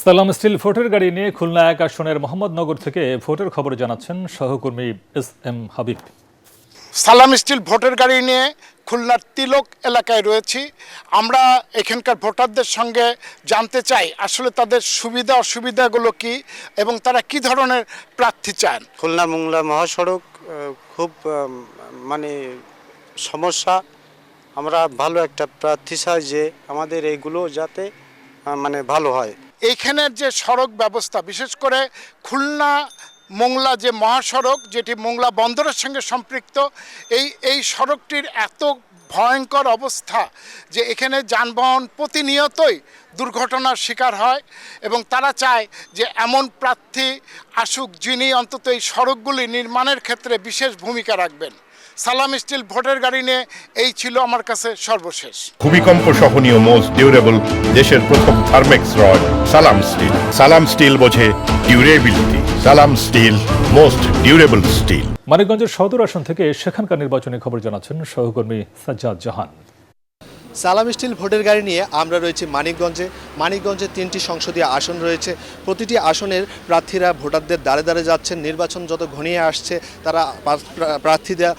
সালাম স্টিল ভোটের গাড়ি নিয়ে খুলনা ১ আসনের মোহাম্মদনগর থেকে ভোটের খবর জানাচ্ছেন সহকর্মী এস.এম. হাবিব। সালাম স্টিল ভোটের গাড়ি নিয়ে খুলনার তিলক এলাকায় রয়েছি। আমরা এখানকার ভোটারদের সঙ্গে জানতে চাই আসলে তাদের সুবিধা অসুবিধাগুলো কি এবং তারা কি ধরনের প্রার্থী চান। খুলনা মোংলা মহাসড়ক খুব মানে সমস্যা। আমরা ভালো একটা প্রার্থী চাই যে আমাদের এইগুলো যাতে মানে ভালো হয়। এইখানের যে সড়ক ব্যবস্থা, বিশেষ করে খুলনা মোংলা যে মহাসড়ক, যেটি মোংলা বন্দরের সঙ্গে সম্পৃক্ত, এই সড়কটির এত ভয়ঙ্কর অবস্থা যে এখানে যানবাহন প্রতিনিয়তই দুর্ঘটনার শিকার হয় এবং তারা চায় যে এমন প্রার্থী আসুক যিনি অন্তত এই সড়কগুলি নির্মাণের ক্ষেত্রে বিশেষ ভূমিকা রাখবেন। সালাম স্টিল ভোটের গাড়ি নিয়ে এই ছিল আমার কাছে সর্বশেষ। ভূমিকম্প সহনীয় মোস্ট ডিউরেবল দেশের প্রথম থার্মেক্স রড সালাম স্টিল। সালাম স্টিল বোঝে ডিউরেবিলিটি। সালাম স্টিল মোস্ট ডিউরেবল স্টিল। মানিকগঞ্জের সদর আসন থেকে সেখানকার নির্বাচনী খবর জানাচ্ছেন সহকর্মী সাজ্জাদ জাহান। সালাম স্টিল ভোটের গাড়ি নিয়ে আমরা রয়েছি মানিকগঞ্জে 3টি সংসদীয় আসন রয়েছে। প্রতিটি আসনের প্রার্থীরা ভোটারদের দ্বারে দ্বারে যাচ্ছেন। নির্বাচন যত ঘনিয়ে আসছে তারা প্রার্থীরা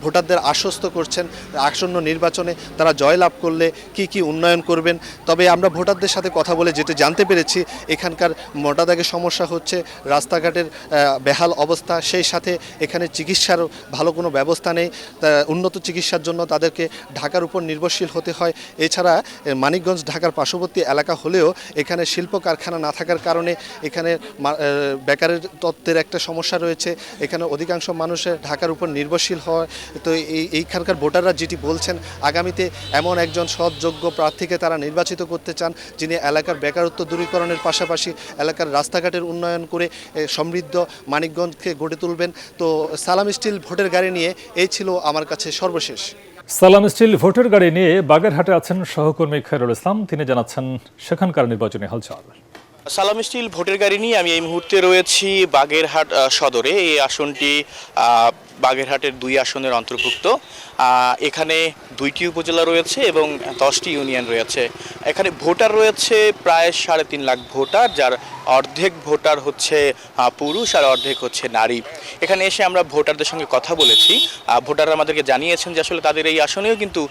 ভোটারদের আশ্বস্ত করছেন আসন্ন নির্বাচনে তারা জয়লাভ করলে কি উন্নয়ন করবেন। তবে আমরা ভোটারদের সাথে কথা বলে যেটা জানতে পেরেছি, এখানকার মোটা দাগে সমস্যা হচ্ছে রাস্তাঘাটের বেহাল অবস্থা, সেই সাথে এখানে চিকিৎসারও ভালো কোনো ব্যবস্থা নেই। উন্নত চিকিৎসার জন্য তাদেরকে ঢাকার উপর নির্ভরশীল হতে হয়। এছাড়া মানিকগঞ্জ ঢাকার পার্শ্ববর্তী এলাকা হলেও এখানে শিল্প কারখানা না থাকার কারণে এখানে বেকারের তত্ত্বের একটা সমস্যা রয়েছে। এখানে অধিকাংশ মানুষের ঢাকার উপর নির্ভরশীল হয়। তো এইখানকার ভোটাররা যেটি বলছেন, আগামীতে এমন একজন সৎযোগ্য প্রার্থীকে তারা নির্বাচিত করতে চান যিনি এলাকার বেকারত্ব দূরীকরণের পাশাপাশি এলাকার রাস্তাঘাটের উন্নয়ন করে সমৃদ্ধ মানিকগঞ্জকে গড়ে তুলবেন। তো সালাম স্টিল ভোটের গাড়ি নিয়ে এই ছিল আমার কাছে সর্বশেষ। সালাম স্টিল ভোটের গাড়ি নিয়ে বাগেরহাটে আছেন সহকর্মী খৈরুল ইসলাম, তিনি জানাচ্ছেন সেখানকার নির্বাচনী হালচাল। সালাম স্টিল ভোটের গাড়ি নিয়ে আমি এই মুহূর্তে রয়েছি বাগেরহাট সদরে। এই আসনটি বাগেরহাটের 2 আসনের অন্তর্ভুক্ত। এখানে 2টি উপজেলা রয়েছে এবং 10টি ইউনিয়ন রয়েছে। এখানে ভোটার রয়েছে প্রায় 3.5 লাখ ভোটার, যার অর্ধেক ভোটার হচ্ছে পুরুষ আর অর্ধেক হচ্ছে নারী। এখানে এসে আমরা ভোটারদের সঙ্গে কথা বলেছি। ভোটাররা আমাদেরকে জানিয়েছেন যে আসলে তাদের এই আসনেও কিন্তু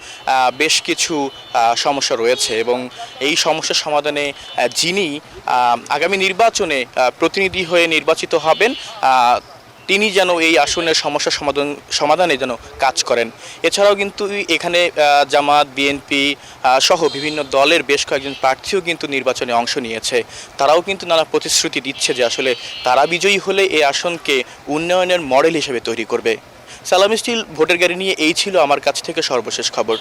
বেশ কিছু সমস্যা রয়েছে এবং এই সমস্যার সমাধানে যিনি আগামী নির্বাচনে প্রতিনিধি হয়ে নির্বাচিত হবেন তিনি যেন এই আসনের সমস্যা সমাধানে যেন কাজ করেন। এছাড়াও কিন্তু এখানে জামাত, বিএনপি সহ বিভিন্ন দলের বেশ কয়েকজন প্রার্থীও কিন্তু নির্বাচনে অংশ নিয়েছে। তারাও কিন্তু নানা প্রতিশ্রুতি দিচ্ছে যে আসলে তারা বিজয়ী হলে এই আসনকে উন্নয়নের মডেল হিসেবে তৈরি করবে। সালাম স্টিল ভোটের গাড়ি নিয়ে এই ছিল আমার কাছ থেকে সর্বশেষ খবর।